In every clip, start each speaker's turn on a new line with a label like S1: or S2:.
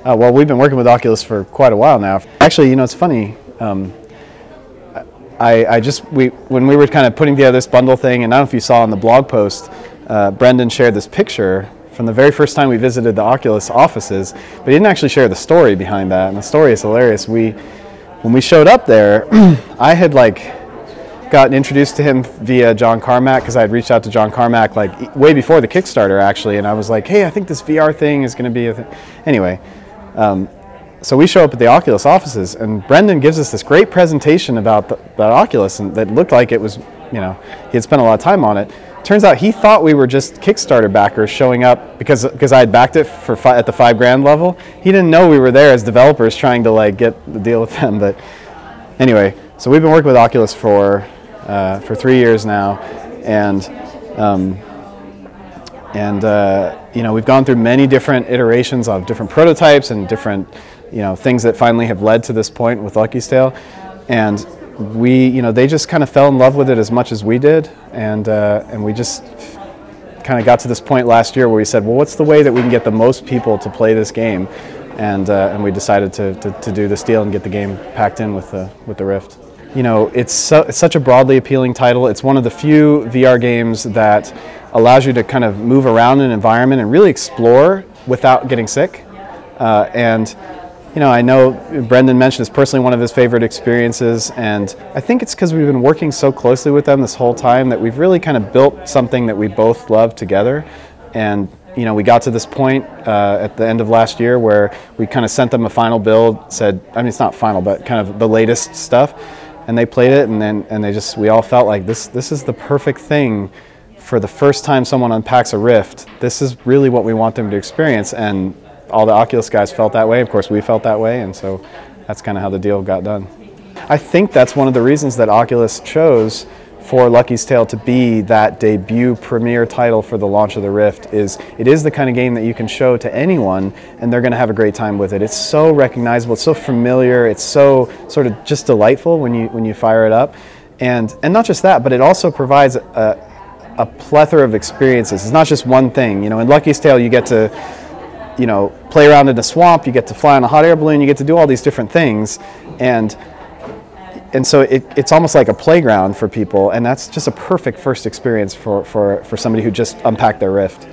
S1: Well, we've been working with Oculus for quite a while now. Actually, it's funny. When we were kind of putting together this bundle thing, and I don't know if you saw in the blog post, Brendan shared this picture from the very first time we visited the Oculus offices, but he didn't actually share the story behind that, and the story is hilarious. When we showed up there, I had gotten introduced to him via John Carmack, because I had reached out to John Carmack way before the Kickstarter actually, and I was like, hey, I think this VR thing is going to be a thing. Anyway, so we show up at the Oculus offices, and Brendan gives us this great presentation about the Oculus, and that looked like it was, he had spent a lot of time on it. Turns out he thought we were just Kickstarter backers showing up because I had backed it at the $5,000 level. He didn't know we were there as developers trying to get the deal with them. But anyway, so we've been working with Oculus for 3 years now, and we've gone through many different iterations of different prototypes and different things that finally have led to this point with Lucky's Tale, and they just kind of fell in love with it as much as we did, and we just kind of got to this point last year where we said, well, what's the way that we can get the most people to play this game, and we decided to do this deal and get the game packed in with the Rift. It's such a broadly appealing title. It's one of the few VR games that allows you to kind of move around an environment and really explore without getting sick. I know Brendan mentioned it's personally one of his favorite experiences, and I think it's because we've been working so closely with them this whole time that we've really kind of built something that we both love together. And we got to this point at the end of last year where we kind of sent them a final build, it's not final, but kind of the latest stuff, and they played it, and we all felt like this is the perfect thing for the first time someone unpacks a Rift. This is really what we want them to experience, and all the Oculus guys felt that way. Of course, we felt that way, and so that's kind of how the deal got done. I think that's one of the reasons that Oculus chose for Lucky's Tale to be that debut premiere title for the launch of the Rift. It is the kind of game that you can show to anyone, and they're going to have a great time with it. It's so recognizable, it's so familiar, it's so sort of just delightful when you fire it up, and not just that, but it also provides a plethora of experiences. It's not just one thing. In Lucky's Tale, you get to play around in a swamp, you get to fly on a hot air balloon, you get to do all these different things, and so it's almost like a playground for people, and that's just a perfect first experience for somebody who just unpacked their Rift.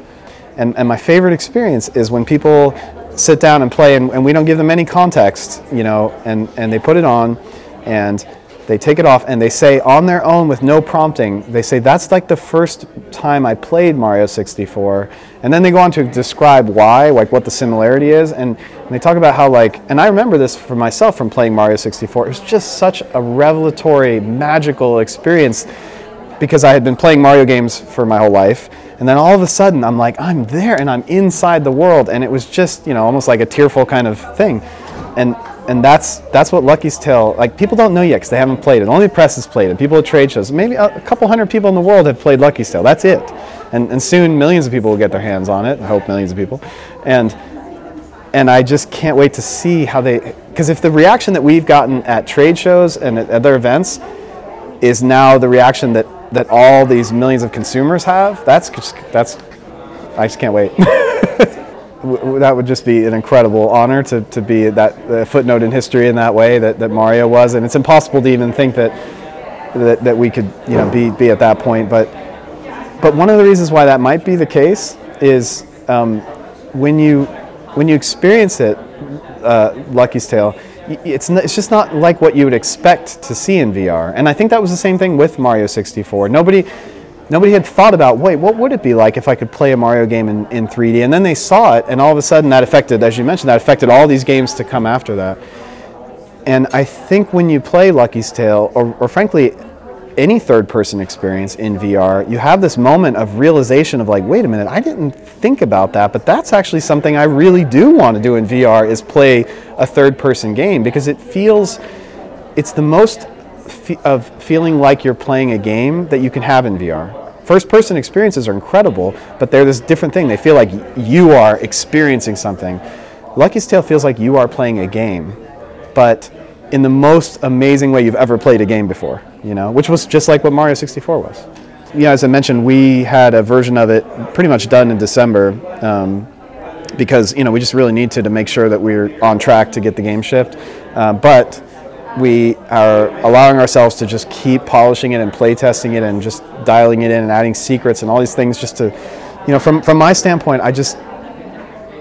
S1: And my favorite experience is when people sit down and play, and we don't give them any context, and they put it on, and they take it off, and they say on their own with no prompting, they say, that's like the first time I played Mario 64. And then they go on to describe why, what the similarity is. And they talk about how and I remember this for myself from playing Mario 64. It was just such a revelatory, magical experience because I had been playing Mario games for my whole life. And then all of a sudden, I'm there and I'm inside the world. And it was just, almost like a tearful kind of thing. And that's what Lucky's Tale, people don't know yet because they haven't played it. Only the press has played it. People at trade shows. Maybe a couple hundred people in the world have played Lucky's Tale. That's it. And soon millions of people will get their hands on it. I hope millions of people. And I just can't wait to see how because if the reaction that we've gotten at trade shows and at other events is now the reaction that all these millions of consumers have, I just can't wait. That would just be an incredible honor to be that footnote in history in that way that Mario was, and it's impossible to even think that we could be at that point. But one of the reasons why that might be the case is when you experience it, Lucky's Tale, it's just not like what you would expect to see in VR. And I think that was the same thing with Mario 64. Nobody had thought about, wait, what would it be like if I could play a Mario game in 3D? And then they saw it, and all of a sudden that affected, as you mentioned, that affected all these games to come after that. And I think when you play Lucky's Tale, or frankly, any third-person experience in VR, you have this moment of realization of wait a minute, I didn't think about that, but that's actually something I really do want to do in VR, is play a third-person game, because it's the most of feeling like you're playing a game that you can have in VR. First-person experiences are incredible, but they're this different thing. They feel like you are experiencing something. Lucky's Tale feels like you are playing a game, but in the most amazing way you've ever played a game before, which was just like what Mario 64 was. As I mentioned, we had a version of it pretty much done in December, because we just really need to make sure that we're on track to get the game shipped. But we are allowing ourselves to just keep polishing it and play testing it and just dialing it in and adding secrets and all these things just to, from my standpoint,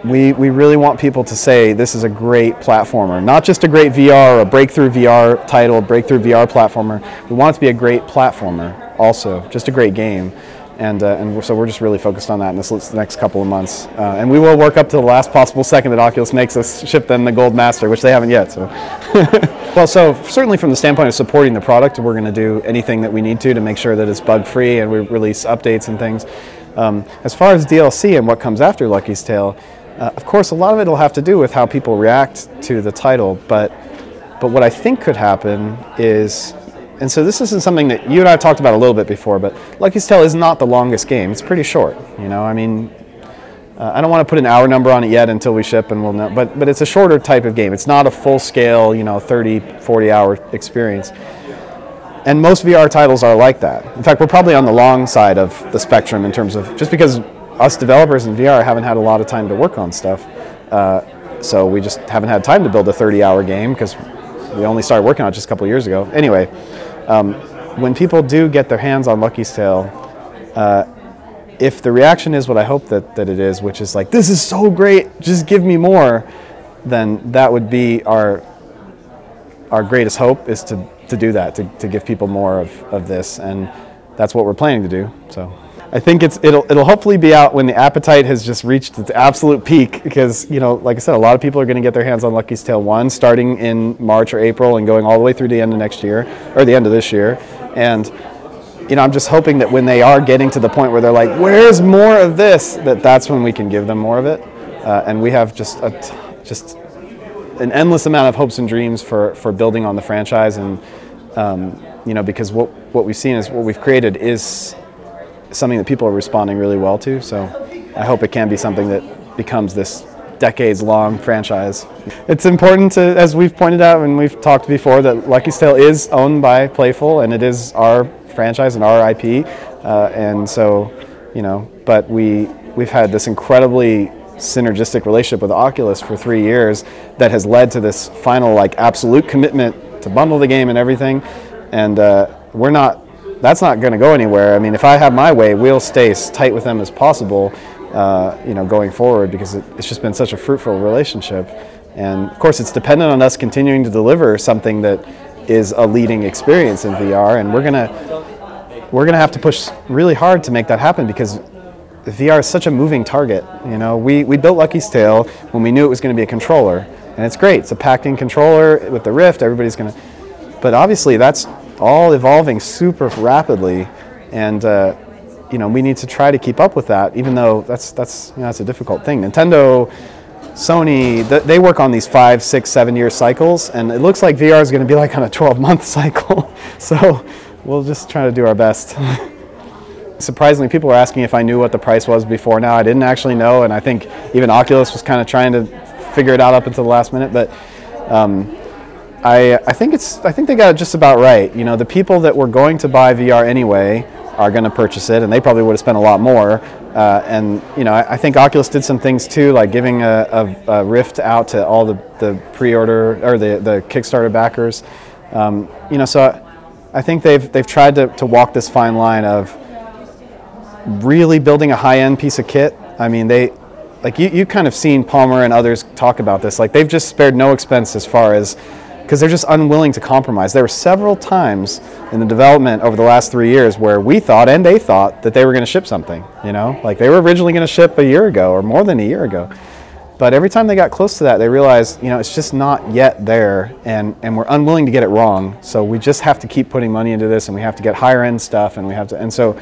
S1: we really want people to say this is a great platformer, not just a great VR or a breakthrough VR title, breakthrough VR platformer. We want it to be a great platformer also, just a great game. And so we're just really focused on that in this next couple of months. And we will work up to the last possible second that Oculus makes us ship them the Gold Master, which they haven't yet. So, well, so certainly from the standpoint of supporting the product, we're going to do anything that we need to make sure that it's bug-free and we release updates and things. As far as DLC and what comes after Lucky's Tale, of course, a lot of it will have to do with how people react to the title. But what I think could happen is, and so this isn't something that you and I have talked about a little bit before, but Lucky's Tale is not the longest game. It's pretty short, I mean, I don't want to put an hour number on it yet until we ship and we'll know, but it's a shorter type of game. It's not a full-scale, 30, 40-hour experience. And most VR titles are like that. In fact, we're probably on the long side of the spectrum in terms of, just because us developers in VR haven't had a lot of time to work on stuff, so we just haven't had time to build a 30-hour game because we only started working on it just a couple of years ago. Anyway, when people do get their hands on Lucky's Tale, if the reaction is what I hope that it is, which is like, this is so great, just give me more, then that would be our greatest hope, is to do that, to give people more of this, and that's what we're planning to do. So I think it'll hopefully be out when the appetite has just reached its absolute peak, because like I said, a lot of people are going to get their hands on Lucky's Tale 1 starting in March or April and going all the way through the end of next year, or the end of this year. And I'm just hoping that when they are getting to the point where they're like, where's more of this, that's when we can give them more of it. And we have just an endless amount of hopes and dreams for building on the franchise. And because what we've seen is what we've created is something that people are responding really well to. So I hope it can be something that becomes this decades-long franchise. It's important to, as we've pointed out and we've talked before, that Lucky's Tale is owned by Playful, and it is our franchise and our IP. And so, but we've had this incredibly synergistic relationship with Oculus for 3 years that has led to this final absolute commitment to bundle the game and everything. And that's not going to go anywhere. I mean, if I have my way, we'll stay as tight with them as possible, going forward, because it's just been such a fruitful relationship. And of course, it's dependent on us continuing to deliver something that is a leading experience in VR, and we're gonna have to push really hard to make that happen, because VR is such a moving target. We built Lucky's Tale when we knew it was going to be a controller, and it's great. It's a packed-in controller with the Rift. Everybody's gonna, but obviously that's all evolving super rapidly, and we need to try to keep up with that, even though that's a difficult thing. Nintendo, Sony, they work on these 5, 6, 7-year cycles, and it looks like VR is going to be like on a 12-month cycle. So we'll just try to do our best. Surprisingly, people were asking if I knew what the price was before now. I didn't actually know, and I think even Oculus was kind of trying to figure it out up until the last minute. But I think they got it just about right. The people that were going to buy VR anyway are going to purchase it, and they probably would have spent a lot more. And I think Oculus did some things too, like giving a Rift out to all the pre-order or the Kickstarter backers. So I think they've tried to walk this fine line of really building a high-end piece of kit. I mean, you kind of seen Palmer and others talk about this. They've just spared no expense as far as, because they're just unwilling to compromise. There were several times in the development over the last 3 years where we thought, and they thought, that they were going to ship something. They were originally going to ship a year ago or more than a year ago. But every time they got close to that, they realized, it's just not yet there, and we're unwilling to get it wrong. So we just have to keep putting money into this, and we have to get higher end stuff, and we have to, and so,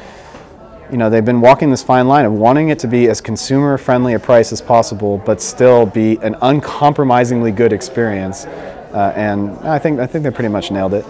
S1: they've been walking this fine line of wanting it to be as consumer friendly a price as possible, but still be an uncompromisingly good experience. And I think they pretty much nailed it.